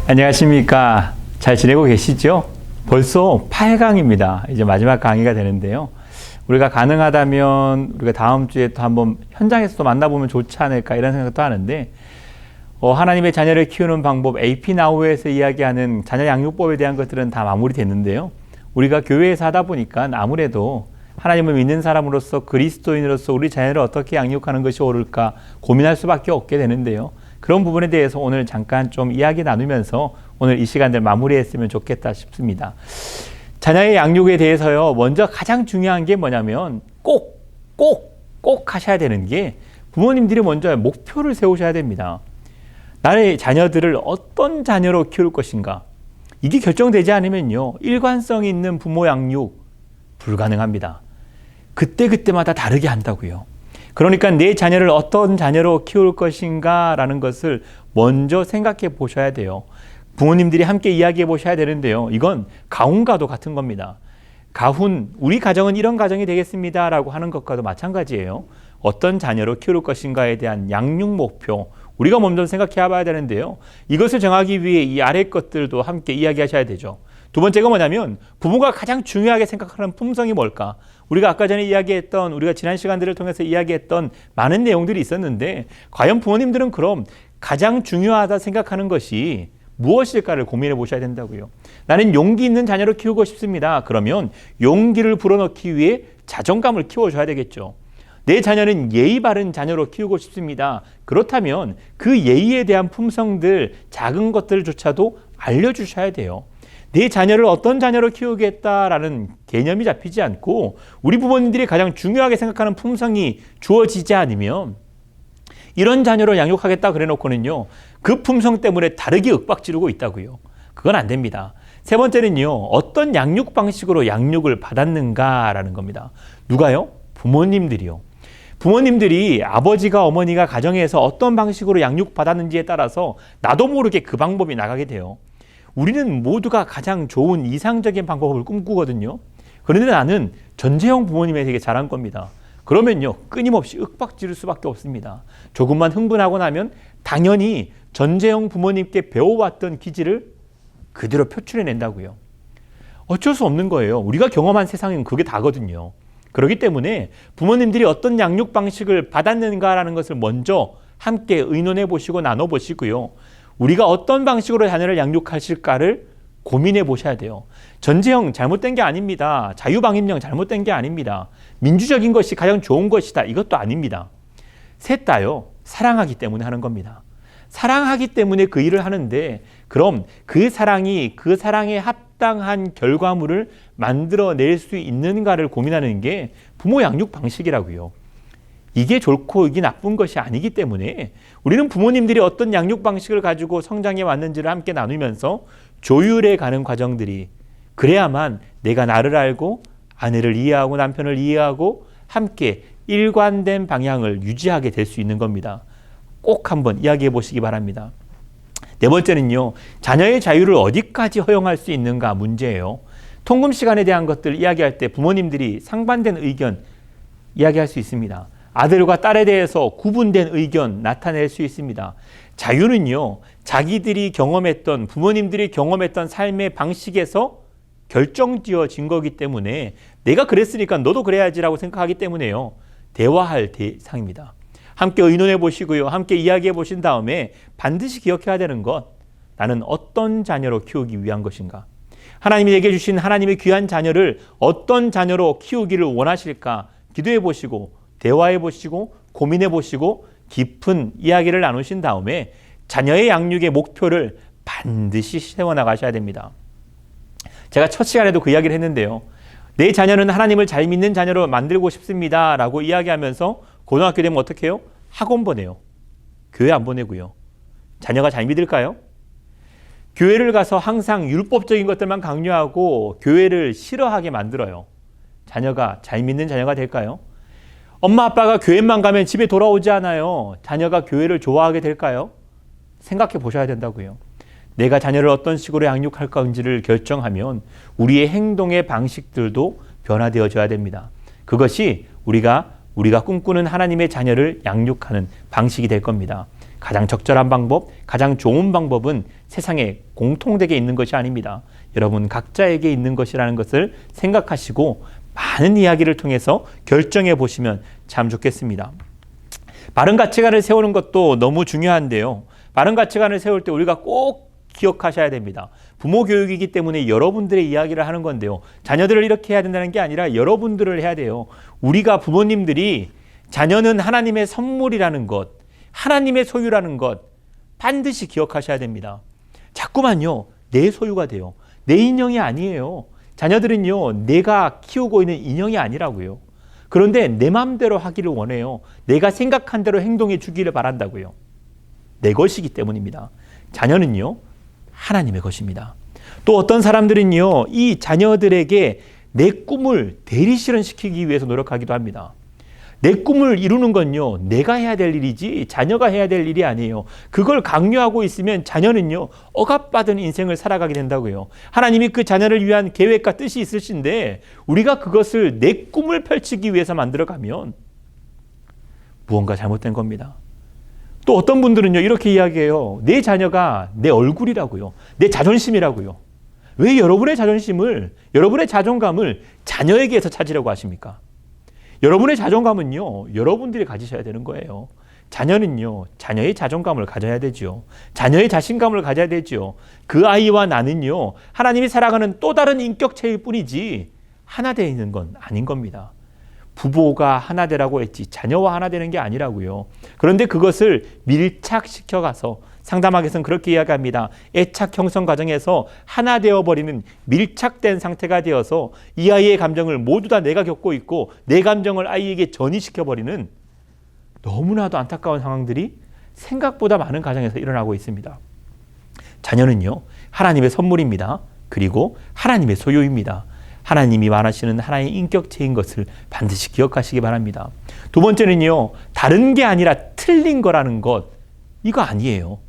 안녕하십니까. 잘 지내고 계시죠? 벌써 8강입니다. 이제 마지막 강의가 되는데요. 우리가 가능하다면 우리가 다음 주에 또 한번 현장에서 또 만나보면 좋지 않을까 이런 생각도 하는데, 하나님의 자녀를 키우는 방법, AP나우에서 이야기하는 자녀 양육법에 대한 것들은 다 마무리됐는데요. 우리가 교회에서 하다 보니까 아무래도 하나님을 믿는 사람으로서, 그리스도인으로서 우리 자녀를 어떻게 양육하는 것이 옳을까 고민할 수밖에 없게 되는데요. 그런 부분에 대해서 오늘 잠깐 좀 이야기 나누면서 오늘 이 시간들 마무리했으면 좋겠다 싶습니다. 자녀의 양육에 대해서요, 먼저 가장 중요한 게 뭐냐면 꼭 하셔야 되는 게, 부모님들이 먼저 목표를 세우셔야 됩니다. 나의 자녀들을 어떤 자녀로 키울 것인가, 이게 결정되지 않으면요, 일관성 있는 부모 양육 불가능합니다. 그때마다 다르게 한다고요. 그러니까 내 자녀를 어떤 자녀로 키울 것인가 라는 것을 먼저 생각해 보셔야 돼요. 부모님들이 함께 이야기해 보셔야 되는데요. 이건 가훈과도 같은 겁니다. 가훈, 우리 가정은 이런 가정이 되겠습니다 라고 하는 것과도 마찬가지예요. 어떤 자녀로 키울 것인가에 대한 양육 목표, 우리가 먼저 생각해 봐야 되는데요. 이것을 정하기 위해 이 아래 것들도 함께 이야기하셔야 되죠. 두 번째가 뭐냐면, 부모가 가장 중요하게 생각하는 품성이 뭘까? 우리가 아까 전에 이야기했던, 우리가 지난 시간들을 통해서 이야기했던 많은 내용들이 있었는데, 과연 부모님들은 그럼 가장 중요하다 생각하는 것이 무엇일까를 고민해 보셔야 된다고요. 나는 용기 있는 자녀로 키우고 싶습니다. 그러면 용기를 불어넣기 위해 자존감을 키워줘야 되겠죠. 내 자녀는 예의 바른 자녀로 키우고 싶습니다. 그렇다면 그 예의에 대한 품성들, 작은 것들조차도 알려주셔야 돼요. 내 자녀를 어떤 자녀로 키우겠다라는 개념이 잡히지 않고 우리 부모님들이 가장 중요하게 생각하는 품성이 주어지지 않으면, 이런 자녀로 양육하겠다 그래 놓고는요, 그 품성 때문에 다르게 윽박지르고 있다고요. 그건 안 됩니다. 세 번째는요, 어떤 양육 방식으로 양육을 받았는가라는 겁니다. 누가요? 부모님들이요. 부모님들이, 아버지가 어머니가 가정에서 어떤 방식으로 양육받았는지에 따라서 나도 모르게 그 방법이 나가게 돼요. 우리는 모두가 가장 좋은 이상적인 방법을 꿈꾸거든요. 그런데 나는 전재형 부모님에 되게 잘한 겁니다. 그러면요, 끊임없이 윽박지를 수밖에 없습니다. 조금만 흥분하고 나면 당연히 전재형 부모님께 배워왔던 기질을 그대로 표출해낸다고요. 어쩔 수 없는 거예요. 우리가 경험한 세상은 그게 다거든요. 그렇기 때문에 부모님들이 어떤 양육 방식을 받았는가라는 것을 먼저 함께 의논해 보시고 나눠 보시고요. 우리가 어떤 방식으로 자녀를 양육하실까를 고민해 보셔야 돼요. 전재형 잘못된 게 아닙니다. 자유방임령 잘못된 게 아닙니다. 민주적인 것이 가장 좋은 것이다, 이것도 아닙니다. 셋 다요, 사랑하기 때문에 하는 겁니다. 사랑하기 때문에 그 일을 하는데, 그럼 그 사랑이 그 사랑에 합당한 결과물을 만들어낼 수 있는가를 고민하는 게 부모 양육 방식이라고요. 이게 좋고 이게 나쁜 것이 아니기 때문에 우리는 부모님들이 어떤 양육 방식을 가지고 성장해 왔는지를 함께 나누면서 조율해 가는 과정들이, 그래야만 내가 나를 알고 아내를 이해하고 남편을 이해하고 함께 일관된 방향을 유지하게 될 수 있는 겁니다. 꼭 한번 이야기해 보시기 바랍니다. 네 번째는요, 자녀의 자유를 어디까지 허용할 수 있는가 문제예요. 통금 시간에 대한 것들 이야기할 때 부모님들이 상반된 의견 이야기할 수 있습니다. 아들과 딸에 대해서 구분된 의견 나타낼 수 있습니다. 자유는요, 자기들이 경험했던, 부모님들이 경험했던 삶의 방식에서 결정지어진 거기 때문에 내가 그랬으니까 너도 그래야지라고 생각하기 때문에요, 대화할 대상입니다. 함께 의논해 보시고요, 함께 이야기해 보신 다음에 반드시 기억해야 되는 것, 나는 어떤 자녀로 키우기 위한 것인가? 하나님이 내게 주신 하나님의 귀한 자녀를 어떤 자녀로 키우기를 원하실까? 기도해 보시고 대화해 보시고 고민해 보시고 깊은 이야기를 나누신 다음에 자녀의 양육의 목표를 반드시 세워나가셔야 됩니다. 제가 첫 시간에도 그 이야기를 했는데요. 내 자녀는 하나님을 잘 믿는 자녀로 만들고 싶습니다 라고 이야기하면서 고등학교 되면 어떻게 해요? 학원 보내요. 교회 안 보내고요. 자녀가 잘 믿을까요? 교회를 가서 항상 율법적인 것들만 강요하고 교회를 싫어하게 만들어요. 자녀가 잘 믿는 자녀가 될까요? 엄마 아빠가 교회만 가면 집에 돌아오지 않아요. 자녀가 교회를 좋아하게 될까요? 생각해 보셔야 된다고요. 내가 자녀를 어떤 식으로 양육할 건지를 결정하면 우리의 행동의 방식들도 변화되어져야 됩니다. 그것이 우리가 꿈꾸는 하나님의 자녀를 양육하는 방식이 될 겁니다. 가장 적절한 방법, 가장 좋은 방법은 세상에 공통되게 있는 것이 아닙니다. 여러분 각자에게 있는 것이라는 것을 생각하시고 많은 이야기를 통해서 결정해 보시면 참 좋겠습니다. 바른 가치관을 세우는 것도 너무 중요한데요. 바른 가치관을 세울 때 우리가 꼭 기억하셔야 됩니다. 부모 교육이기 때문에 여러분들의 이야기를 하는 건데요. 자녀들을 이렇게 해야 된다는 게 아니라 여러분들을 해야 돼요. 우리가 부모님들이 자녀는 하나님의 선물이라는 것, 하나님의 소유라는 것 반드시 기억하셔야 됩니다. 자꾸만요, 내 소유가 돼요. 내 인형이 아니에요. 자녀들은요, 내가 키우고 있는 인형이 아니라고요. 그런데 내 마음대로 하기를 원해요. 내가 생각한 대로 행동해 주기를 바란다고요. 내 것이기 때문입니다. 자녀는요, 하나님의 것입니다. 또 어떤 사람들은요, 이 자녀들에게 내 꿈을 대리실현시키기 위해서 노력하기도 합니다. 내 꿈을 이루는 건요, 내가 해야 될 일이지 자녀가 해야 될 일이 아니에요. 그걸 강요하고 있으면 자녀는요, 억압받은 인생을 살아가게 된다고요. 하나님이 그 자녀를 위한 계획과 뜻이 있으신데 우리가 그것을 내 꿈을 펼치기 위해서 만들어가면 무언가 잘못된 겁니다. 또 어떤 분들은요, 이렇게 이야기해요. 내 자녀가 내 얼굴이라고요. 내 자존심이라고요. 왜 여러분의 자존심을, 여러분의 자존감을 자녀에게서 찾으려고 하십니까? 여러분의 자존감은요, 여러분들이 가지셔야 되는 거예요. 자녀는요, 자녀의 자존감을 가져야 되죠. 자녀의 자신감을 가져야 되죠. 그 아이와 나는요, 하나님이 살아가는 또 다른 인격체일 뿐이지 하나 되어 있는 건 아닌 겁니다. 부부가 하나 되라고 했지 자녀와 하나 되는 게 아니라고요. 그런데 그것을 밀착시켜가서 상담학에서는 그렇게 이야기합니다. 애착 형성 과정에서 하나 되어버리는 밀착된 상태가 되어서 이 아이의 감정을 모두 다 내가 겪고 있고 내 감정을 아이에게 전이시켜버리는 너무나도 안타까운 상황들이 생각보다 많은 가정에서 일어나고 있습니다. 자녀는요, 하나님의 선물입니다. 그리고 하나님의 소유입니다. 하나님이 원하시는 하나의 인격체인 것을 반드시 기억하시기 바랍니다. 두 번째는요, 다른 게 아니라 틀린 거라는 것, 이거 아니에요.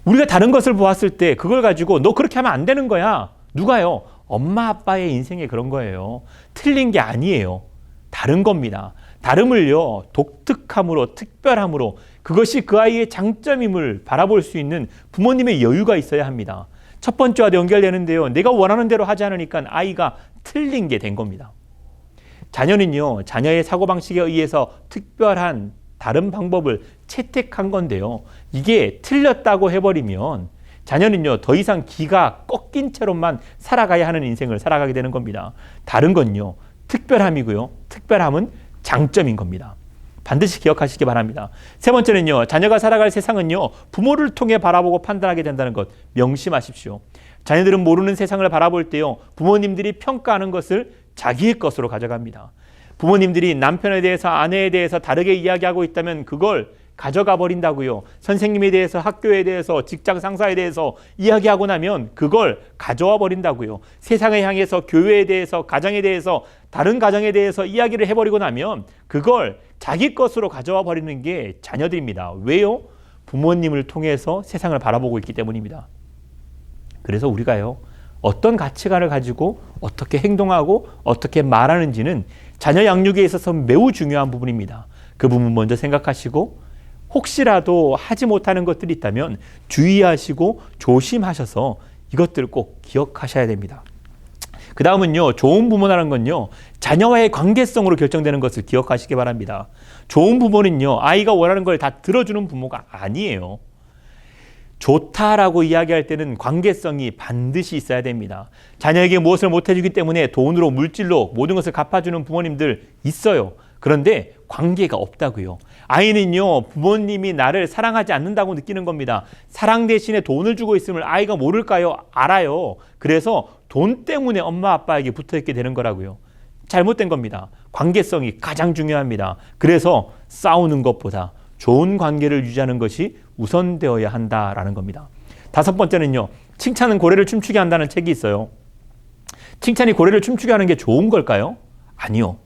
우리가 다른 것을 보았을 때 그걸 가지고 너 그렇게 하면 안 되는 거야. 누가요? 엄마 아빠의 인생에 그런 거예요. 틀린 게 아니에요. 다른 겁니다. 다름을요, 독특함으로, 특별함으로, 그것이 그 아이의 장점임을 바라볼 수 있는 부모님의 여유가 있어야 합니다. 첫 번째와 연결되는데요, 내가 원하는 대로 하지 않으니까 아이가 틀린 게 된 겁니다. 자녀는요, 자녀의 사고방식에 의해서 특별한 다른 방법을 채택한 건데요, 이게 틀렸다고 해버리면 자녀는요, 더 이상 기가 꺾인 채로만 살아가야 하는 인생을 살아가게 되는 겁니다. 다른 건요, 특별함이고요, 특별함은 장점인 겁니다. 반드시 기억하시기 바랍니다. 세 번째는요, 자녀가 살아갈 세상은요, 부모를 통해 바라보고 판단하게 된다는 것 명심하십시오. 자녀들은 모르는 세상을 바라볼 때요, 부모님들이 평가하는 것을 자기의 것으로 가져갑니다. 부모님들이 남편에 대해서, 아내에 대해서 다르게 이야기하고 있다면 그걸 가져가 버린다고요. 선생님에 대해서, 학교에 대해서, 직장 상사에 대해서 이야기하고 나면 그걸 가져와 버린다고요. 세상을 향해서, 교회에 대해서, 가정에 대해서, 다른 가정에 대해서 이야기를 해버리고 나면 그걸 자기 것으로 가져와 버리는 게 자녀들입니다. 왜요? 부모님을 통해서 세상을 바라보고 있기 때문입니다. 그래서 우리가요, 어떤 가치관을 가지고 어떻게 행동하고 어떻게 말하는지는 자녀 양육에 있어서 매우 중요한 부분입니다. 그 부분 먼저 생각하시고 혹시라도 하지 못하는 것들이 있다면 주의하시고 조심하셔서 이것들을 꼭 기억하셔야 됩니다. 그 다음은요, 좋은 부모라는 건요, 자녀와의 관계성으로 결정되는 것을 기억하시기 바랍니다. 좋은 부모는요, 아이가 원하는 걸 다 들어주는 부모가 아니에요. 좋다라고 이야기할 때는 관계성이 반드시 있어야 됩니다. 자녀에게 무엇을 못 해주기 때문에 돈으로, 물질로 모든 것을 갚아주는 부모님들 있어요. 그런데 관계가 없다고요. 아이는요, 부모님이 나를 사랑하지 않는다고 느끼는 겁니다. 사랑 대신에 돈을 주고 있음을 아이가 모를까요? 알아요. 그래서 돈 때문에 엄마 아빠에게 붙어있게 되는 거라고요. 잘못된 겁니다. 관계성이 가장 중요합니다. 그래서 싸우는 것보다 좋은 관계를 유지하는 것이 우선되어야 한다라는 겁니다. 다섯 번째는요, 칭찬은 고래를 춤추게 한다는 책이 있어요. 칭찬이 고래를 춤추게 하는 게 좋은 걸까요? 아니요.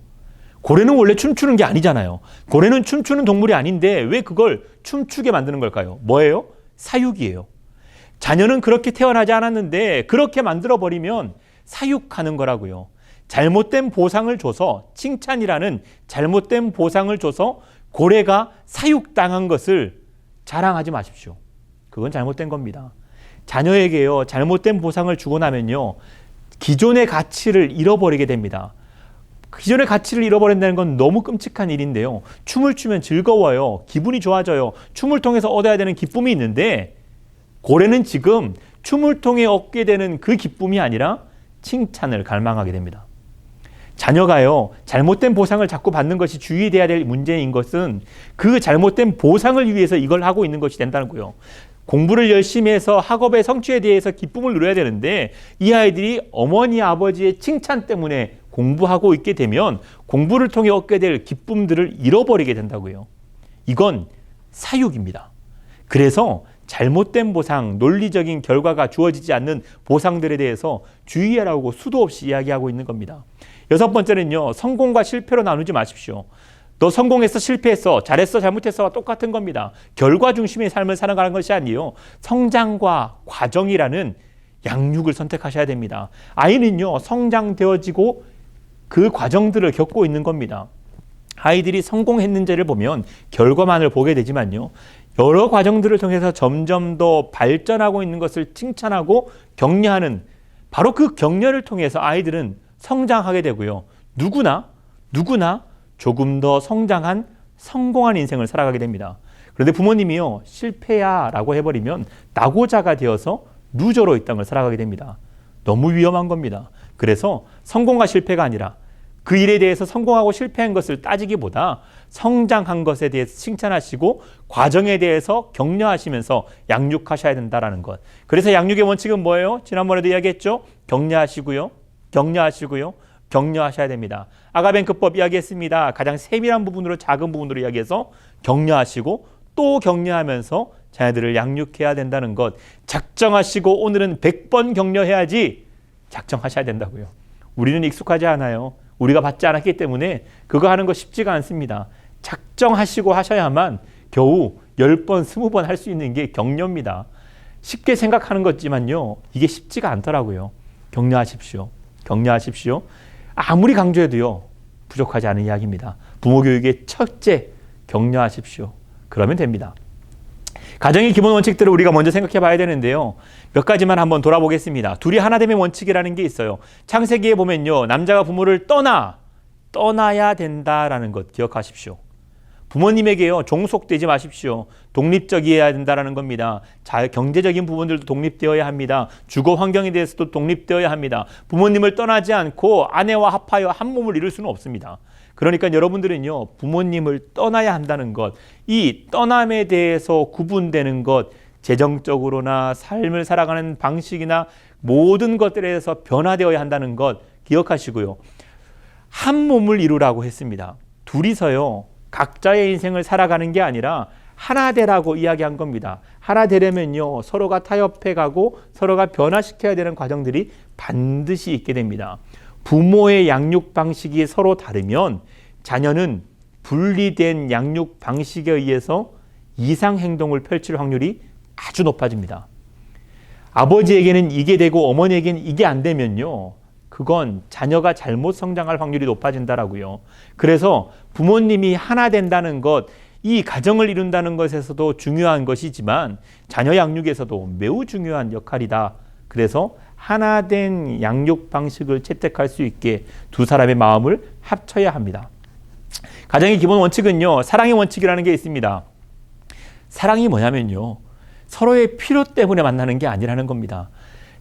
고래는 원래 춤추는 게 아니잖아요. 고래는 춤추는 동물이 아닌데 왜 그걸 춤추게 만드는 걸까요? 뭐예요? 사육이에요. 자녀는 그렇게 태어나지 않았는데 그렇게 만들어버리면 사육하는 거라고요. 잘못된 보상을 줘서, 칭찬이라는 잘못된 보상을 줘서 고래가 사육당한 것을 자랑하지 마십시오. 그건 잘못된 겁니다. 자녀에게요, 잘못된 보상을 주고 나면요, 기존의 가치를 잃어버리게 됩니다. 기존의 가치를 잃어버린다는 건 너무 끔찍한 일인데요. 춤을 추면 즐거워요. 기분이 좋아져요. 춤을 통해서 얻어야 되는 기쁨이 있는데, 고래는 지금 춤을 통해 얻게 되는 그 기쁨이 아니라 칭찬을 갈망하게 됩니다. 자녀가요, 잘못된 보상을 자꾸 받는 것이 주의돼야 될 문제인 것은 그 잘못된 보상을 위해서 이걸 하고 있는 것이 된다는 거예요. 공부를 열심히 해서 학업의 성취에 대해서 기쁨을 누려야 되는데, 이 아이들이 어머니 아버지의 칭찬 때문에 공부하고 있게 되면 공부를 통해 얻게 될 기쁨들을 잃어버리게 된다고요. 이건 사육입니다. 그래서 잘못된 보상, 논리적인 결과가 주어지지 않는 보상들에 대해서 주의하라고 수도 없이 이야기하고 있는 겁니다. 6번째는요, 성공과 실패로 나누지 마십시오. 너 성공했어, 실패했어, 잘했어, 잘못했어와 똑같은 겁니다. 결과 중심의 삶을 살아가는 것이 아니에요. 성장과 과정이라는 양육을 선택하셔야 됩니다. 아이는요, 성장되어지고 그 과정들을 겪고 있는 겁니다. 아이들이 성공했는지를 보면 결과만을 보게 되지만요, 여러 과정들을 통해서 점점 더 발전하고 있는 것을 칭찬하고 격려하는, 바로 그 격려를 통해서 아이들은 성장하게 되고요. 누구나 조금 더 성장한 성공한 인생을 살아가게 됩니다. 그런데 부모님이요, 실패야 라고 해버리면 낙오자가 되어서 루저로 이 땅을 살아가게 됩니다. 너무 위험한 겁니다. 그래서 성공과 실패가 아니라 그 일에 대해서 성공하고 실패한 것을 따지기보다 성장한 것에 대해서 칭찬하시고 과정에 대해서 격려하시면서 양육하셔야 된다는 것. 그래서 양육의 원칙은 뭐예요? 지난번에도 이야기했죠? 격려하시고요. 격려하셔야 됩니다. 아가벤크법 이야기했습니다. 가장 세밀한 부분으로, 작은 부분으로 이야기해서 격려하시고 또 격려하면서 자녀들을 양육해야 된다는 것. 작정하시고 오늘은 100번 격려해야지 작정하셔야 된다고요. 우리는 익숙하지 않아요. 우리가 받지 않았기 때문에 그거 하는 거 쉽지가 않습니다. 작정하시고 하셔야만 겨우 10번, 20번 할 수 있는 게 격려입니다. 쉽게 생각하는 거지만요, 이게 쉽지가 않더라고요. 격려하십시오. 아무리 강조해도요, 부족하지 않은 이야기입니다. 부모 교육의 첫째, 격려하십시오. 그러면 됩니다. 가정의 기본 원칙들을 우리가 먼저 생각해 봐야 되는데요. 몇 가지만 한번 돌아보겠습니다. 둘이 하나됨의 원칙이라는 게 있어요. 창세기에 보면요, 남자가 부모를 떠나야 된다라는 것 기억하십시오. 부모님에게요, 종속되지 마십시오. 독립적이어야 된다라는 겁니다. 경제적인 부분들도 독립되어야 합니다. 주거 환경에 대해서도 독립되어야 합니다. 부모님을 떠나지 않고 아내와 합하여 한 몸을 이룰 수는 없습니다. 그러니까 여러분들은요, 부모님을 떠나야 한다는 것, 이 떠남에 대해서 구분되는 것, 재정적으로나 삶을 살아가는 방식이나 모든 것들에 대해서 변화되어야 한다는 것 기억하시고요. 한 몸을 이루라고 했습니다. 둘이서요, 각자의 인생을 살아가는 게 아니라 하나 되라고 이야기한 겁니다. 하나 되려면요, 서로가 타협해가고 서로가 변화시켜야 되는 과정들이 반드시 있게 됩니다. 부모의 양육 방식이 서로 다르면 자녀는 분리된 양육 방식에 의해서 이상 행동을 펼칠 확률이 아주 높아집니다. 아버지에게는 이게 되고 어머니에게는 이게 안 되면요, 그건 자녀가 잘못 성장할 확률이 높아진다라고요. 그래서 부모님이 하나 된다는 것, 이 가정을 이룬다는 것에서도 중요한 것이지만 자녀 양육에서도 매우 중요한 역할이다. 그래서 하나 된 양육 방식을 채택할 수 있게 두 사람의 마음을 합쳐야 합니다. 가정의 기본 원칙은요, 사랑의 원칙이라는 게 있습니다. 사랑이 뭐냐면요, 서로의 필요 때문에 만나는 게 아니라는 겁니다.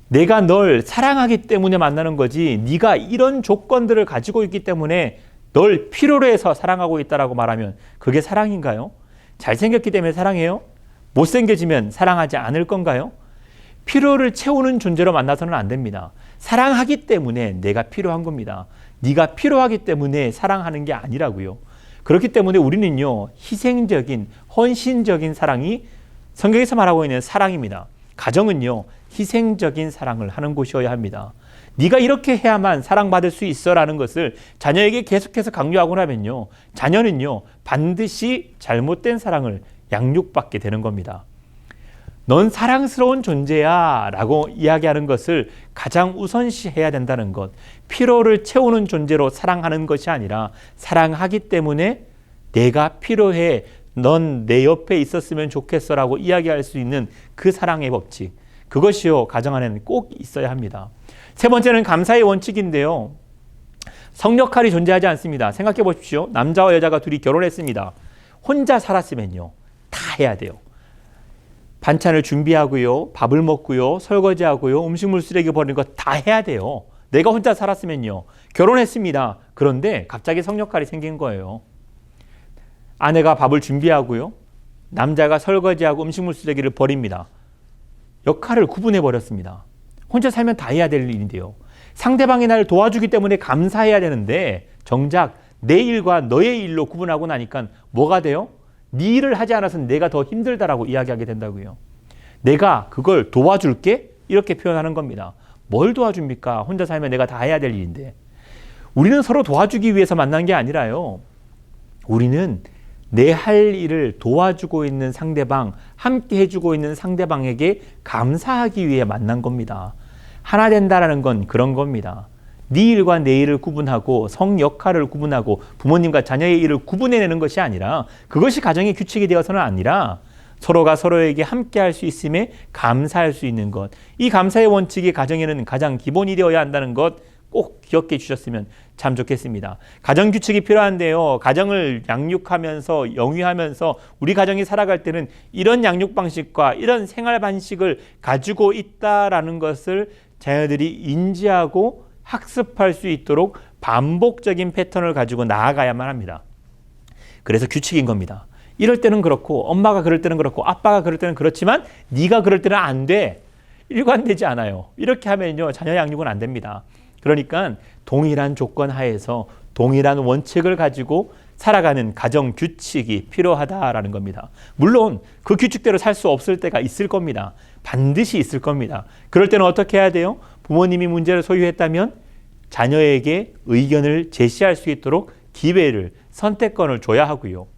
내가 널 사랑하기 때문에 만나는 거지, 네가 이런 조건들을 가지고 있기 때문에 널 필요로 해서 사랑하고 있다라고 말하면 그게 사랑인가요? 잘생겼기 때문에 사랑해요? 못생겨지면 사랑하지 않을 건가요? 필요를 채우는 존재로 만나서는 안 됩니다. 사랑하기 때문에 내가 필요한 겁니다. 네가 필요하기 때문에 사랑하는 게 아니라고요. 그렇기 때문에 우리는요, 희생적인, 헌신적인 사랑이 성경에서 말하고 있는 사랑입니다. 가정은요, 희생적인 사랑을 하는 곳이어야 합니다. 네가 이렇게 해야만 사랑받을 수 있어라는 것을 자녀에게 계속해서 강요하고 나면요, 자녀는요, 반드시 잘못된 사랑을 양육받게 되는 겁니다. 넌 사랑스러운 존재야 라고 이야기하는 것을 가장 우선시해야 된다는 것. 필요를 채우는 존재로 사랑하는 것이 아니라 사랑하기 때문에 내가 필요해, 넌 내 옆에 있었으면 좋겠어라고 이야기할 수 있는 그 사랑의 법칙, 그것이요 가정 안에는 꼭 있어야 합니다. 세 번째는 감사의 원칙인데요. 성역할이 존재하지 않습니다. 생각해 보십시오. 남자와 여자가 둘이 결혼했습니다. 혼자 살았으면요 다 해야 돼요. 반찬을 준비하고요, 밥을 먹고요, 설거지하고요, 음식물 쓰레기 버리는 거 다 해야 돼요. 내가 혼자 살았으면요. 결혼했습니다. 그런데 갑자기 성역할이 생긴 거예요. 아내가 밥을 준비하고요, 남자가 설거지하고 음식물 쓰레기를 버립니다. 역할을 구분해 버렸습니다. 혼자 살면 다 해야 될 일인데요. 상대방이 나를 도와주기 때문에 감사해야 되는데 정작 내 일과 너의 일로 구분하고 나니까 뭐가 돼요? 네 일을 하지 않아서는 내가 더 힘들다라고 이야기하게 된다고요. 내가 그걸 도와줄게? 이렇게 표현하는 겁니다. 뭘 도와줍니까? 혼자 살면 내가 다 해야 될 일인데. 우리는 서로 도와주기 위해서 만난 게 아니라요. 우리는 내 할 일을 도와주고 있는 상대방, 함께 해주고 있는 상대방에게 감사하기 위해 만난 겁니다. 하나 된다라는 건 그런 겁니다. 네 일과 내 일을 구분하고 성 역할을 구분하고 부모님과 자녀의 일을 구분해내는 것이 아니라, 그것이 가정의 규칙이 되어서는 아니라 서로가 서로에게 함께 할 수 있음에 감사할 수 있는 것. 이 감사의 원칙이 가정에는 가장 기본이 되어야 한다는 것 꼭 기억해 주셨으면 참 좋겠습니다. 가정 규칙이 필요한데요. 가정을 양육하면서 영위하면서 우리 가정이 살아갈 때는 이런 양육 방식과 이런 생활 방식을 가지고 있다라는 것을 자녀들이 인지하고 학습할 수 있도록 반복적인 패턴을 가지고 나아가야만 합니다. 그래서 규칙인 겁니다. 이럴 때는 그렇고, 엄마가 그럴 때는 그렇고, 아빠가 그럴 때는 그렇지만 네가 그럴 때는 안 돼. 일관되지 않아요. 이렇게 하면요 자녀 양육은 안 됩니다. 그러니까 동일한 조건 하에서 동일한 원칙을 가지고 살아가는 가정 규칙이 필요하다라는 겁니다. 물론 그 규칙대로 살 수 없을 때가 있을 겁니다. 반드시 있을 겁니다. 그럴 때는 어떻게 해야 돼요? 부모님이 문제를 소유했다면 자녀에게 의견을 제시할 수 있도록 기회를, 선택권을 줘야 하고요.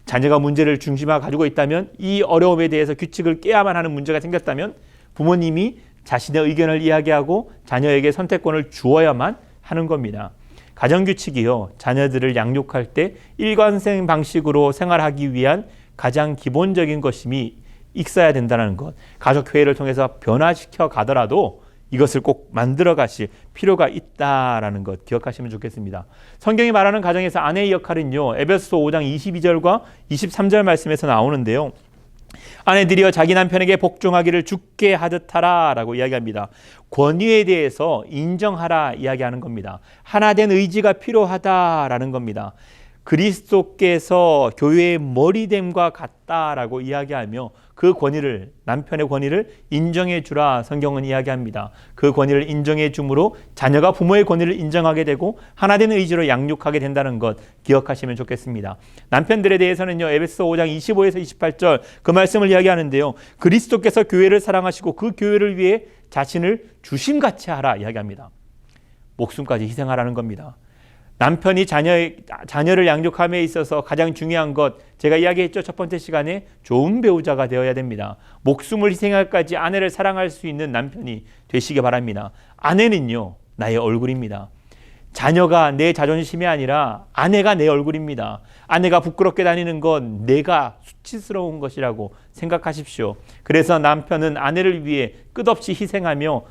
자녀가 문제를 중심화 가지고 있다면, 이 어려움에 대해서 규칙을 깨야만 하는 문제가 생겼다면 부모님이 자신의 의견을 이야기하고 자녀에게 선택권을 주어야만 하는 겁니다. 가정규칙이요, 자녀들을 양육할 때 일관성 방식으로 생활하기 위한 가장 기본적인 것임이 있어야 된다는 것. 가족회의를 통해서 변화시켜 가더라도 이것을 꼭 만들어 가실 필요가 있다라는 것 기억하시면 좋겠습니다. 성경이 말하는 가정에서 아내의 역할은요, 에베소서 5장 22절과 23절 말씀에서 나오는데요. 아내들이여 자기 남편에게 복종하기를 주께 하듯 하라 라고 이야기합니다. 권위에 대해서 인정하라 이야기하는 겁니다. 하나된 의지가 필요하다라는 겁니다. 그리스도께서 교회의 머리됨과 같다라고 이야기하며 그 권위를, 남편의 권위를 인정해 주라 성경은 이야기합니다. 그 권위를 인정해 줌으로 자녀가 부모의 권위를 인정하게 되고 하나된 의지로 양육하게 된다는 것 기억하시면 좋겠습니다. 남편들에 대해서는요, 에베소서 5장 25에서 28절 그 말씀을 이야기하는데요. 그리스도께서 교회를 사랑하시고 그 교회를 위해 자신을 주심같이 하라 이야기합니다. 목숨까지 희생하라는 겁니다. 남편이 자녀를 양육함에 있어서 가장 중요한 것, 제가 이야기했죠. 첫 번째 시간에 좋은 배우자가 되어야 됩니다. 목숨을 희생할까지 아내를 사랑할 수 있는 남편이 되시기 바랍니다. 아내는요, 나의 얼굴입니다. 자녀가 내 자존심이 아니라 아내가 내 얼굴입니다. 아내가 부끄럽게 다니는 건 내가 수치스러운 것이라고 생각하십시오. 그래서 남편은 아내를 위해 끝없이 희생하며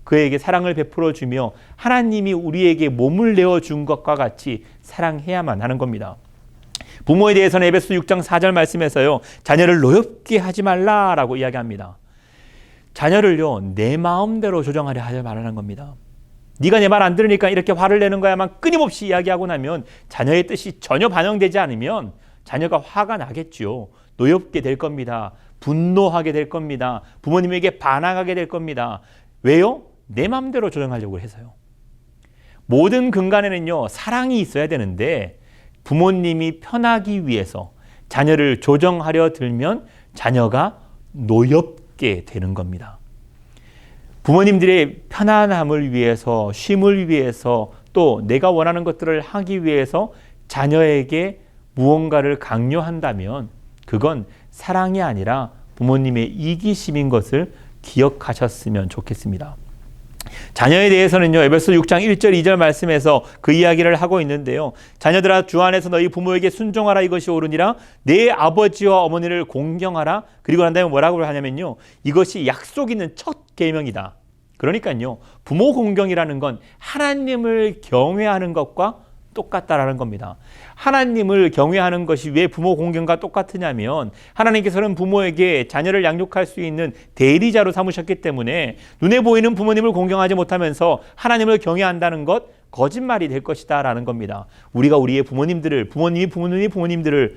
그에게 사랑을 베풀어 주며 하나님이 우리에게 몸을 내어준 것과 같이 사랑해야만 하는 겁니다. 부모에 대해서는 에베소 6장 4절 말씀에서요, 자녀를 노엽게 하지 말라라고 이야기합니다. 자녀를요, 내 마음대로 조정하려 하지 말라는 겁니다. 네가 내 말 안 들으니까 이렇게 화를 내는 거야만 끊임없이 이야기하고 나면 자녀의 뜻이 전혀 반영되지 않으면 자녀가 화가 나겠죠. 노엽게 될 겁니다. 분노하게 될 겁니다. 부모님에게 반항하게 될 겁니다. 왜요? 내 마음대로 조정하려고 해서요. 모든 근간에는요, 사랑이 있어야 되는데 부모님이 편하기 위해서 자녀를 조정하려 들면 자녀가 노엽게 되는 겁니다. 부모님들의 편안함을 위해서, 쉼을 위해서, 또 내가 원하는 것들을 하기 위해서 자녀에게 무언가를 강요한다면 그건 사랑이 아니라 부모님의 이기심인 것을 기억하셨으면 좋겠습니다. 자녀에 대해서는요, 에베소 6장 1절 2절 말씀에서 그 이야기를 하고 있는데요. 자녀들아 주 안에서 너희 부모에게 순종하라, 이것이 옳으니라. 내 아버지와 어머니를 공경하라. 그리고 난 다음에 뭐라고 하냐면요, 이것이 약속 있는 첫 계명이다. 그러니까요, 부모 공경이라는 건 하나님을 경외하는 것과 똑같다라는 겁니다. 하나님을 경외하는 것이 왜 부모 공경과 똑같으냐면, 하나님께서는 부모에게 자녀를 양육할 수 있는 대리자로 삼으셨기 때문에 눈에 보이는 부모님을 공경하지 못하면서 하나님을 경외한다는 것, 거짓말이 될 것이다 라는 겁니다. 우리가 우리의 부모님들을, 부모님들을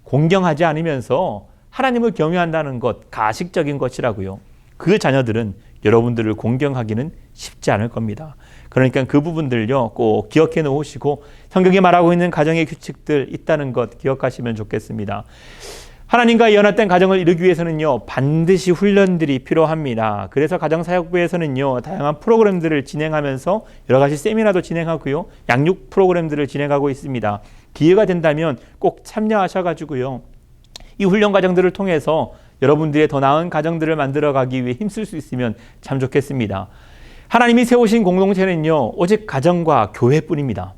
공경하지 않으면서 하나님을 경외한다는 것, 가식적인 것이라고요. 그 자녀들은 여러분들을 공경하기는 쉽지 않을 겁니다. 그러니까 그 부분들요, 꼭 기억해 놓으시고, 성경이 말하고 있는 가정의 규칙들 있다는 것 기억하시면 좋겠습니다. 하나님과 연합된 가정을 이루기 위해서는요, 반드시 훈련들이 필요합니다. 그래서 가정사역부에서는요, 다양한 프로그램들을 진행하면서 여러 가지 세미나도 진행하고요, 양육 프로그램들을 진행하고 있습니다. 기회가 된다면 꼭 참여하셔가지고요, 이 훈련 과정들을 통해서 여러분들의 더 나은 가정들을 만들어가기 위해 힘쓸 수 있으면 참 좋겠습니다. 하나님이 세우신 공동체는요, 오직 가정과 교회뿐입니다.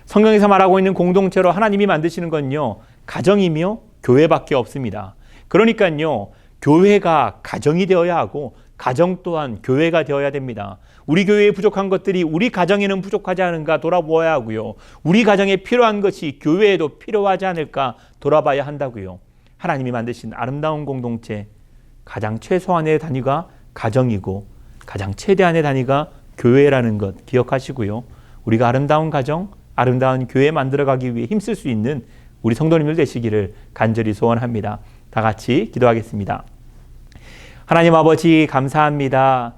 성경에서 말하고 있는 공동체로 하나님이 만드시는 건요, 가정이며 교회밖에 없습니다. 그러니까요, 교회가 가정이 되어야 하고 가정 또한 교회가 되어야 됩니다. 우리 교회에 부족한 것들이 우리 가정에는 부족하지 않은가 돌아보아야 하고요, 우리 가정에 필요한 것이 교회에도 필요하지 않을까 돌아봐야 한다고요. 하나님이 만드신 아름다운 공동체, 가장 최소한의 단위가 가정이고 가장 최대한의 단위가 교회라는 것 기억하시고요. 우리가 아름다운 가정, 아름다운 교회 만들어가기 위해 힘쓸 수 있는 우리 성도님들 되시기를 간절히 소원합니다. 다 같이 기도하겠습니다. 하나님 아버지, 감사합니다.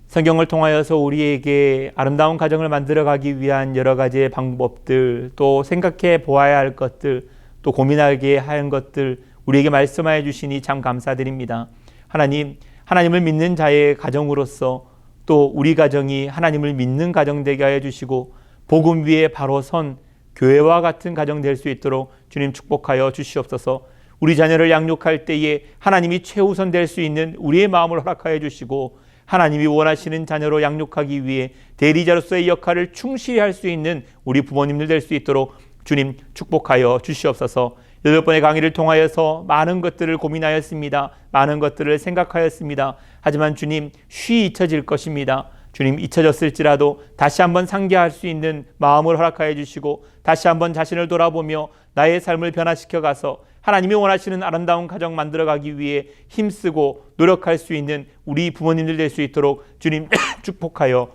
성경을 통하여서 우리에게 아름다운 가정을 만들어가기 위한 여러 가지의 방법들, 또 생각해 보아야 할 것들, 또 고민하게 하는 것들 우리에게 말씀하여 주시니 참 감사드립니다. 하나님, 하나님을 믿는 자의 가정으로서 또 우리 가정이 하나님을 믿는 가정 되게 하여 주시고, 복음 위에 바로 선 교회와 같은 가정 될 수 있도록 주님 축복하여 주시옵소서. 우리 자녀를 양육할 때에 하나님이 최우선 될 수 있는 우리의 마음을 허락하여 주시고, 하나님이 원하시는 자녀로 양육하기 위해 대리자로서의 역할을 충실히 할 수 있는 우리 부모님들 될 수 있도록 주님 축복하여 주시옵소서. 8번의 강의를 통하여서 많은 것들을 고민하였습니다. 많은 것들을 생각하였습니다. 하지만 주님, 쉬이 잊혀질 것입니다. 주님, 잊혀졌을지라도 다시 한번 상기할 수 있는 마음을 허락하여 주시고, 다시 한번 자신을 돌아보며 나의 삶을 변화시켜 가서 하나님이 원하시는 아름다운 가정 만들어가기 위해 힘쓰고 노력할 수 있는 우리 부모님들 될 수 있도록 주님 축복하여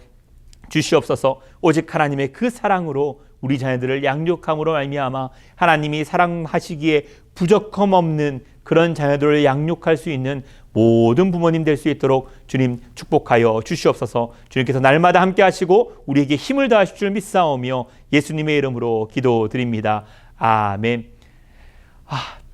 주시옵소서. 오직 하나님의 그 사랑으로 우리 자녀들을 양육함으로 말미암아 하나님이 사랑하시기에 부족함 없는 그런 자녀들을 양육할 수 있는 모든 부모님 될 수 있도록 주님 축복하여 주시옵소서. 주님께서 날마다 함께 하시고 우리에게 힘을 더하실 줄 믿사오며 예수님의 이름으로 기도드립니다. 아멘.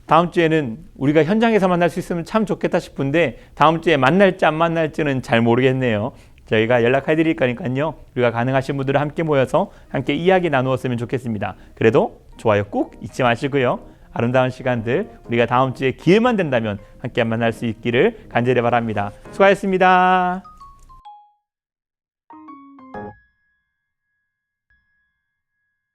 다음 주에는 우리가 현장에서 만날 수 있으면 참 좋겠다 싶은데, 다음 주에 만날지 안 만날지는 잘 모르겠네요. 저희가 연락해 드릴 거니까요, 우리가 가능하신 분들은 함께 모여서 함께 이야기 나누었으면 좋겠습니다. 그래도 좋아요 꼭 잊지 마시고요, 아름다운 시간들 우리가 다음 주에 기회만 된다면 함께 만날 수 있기를 간절히 바랍니다. 수고하셨습니다.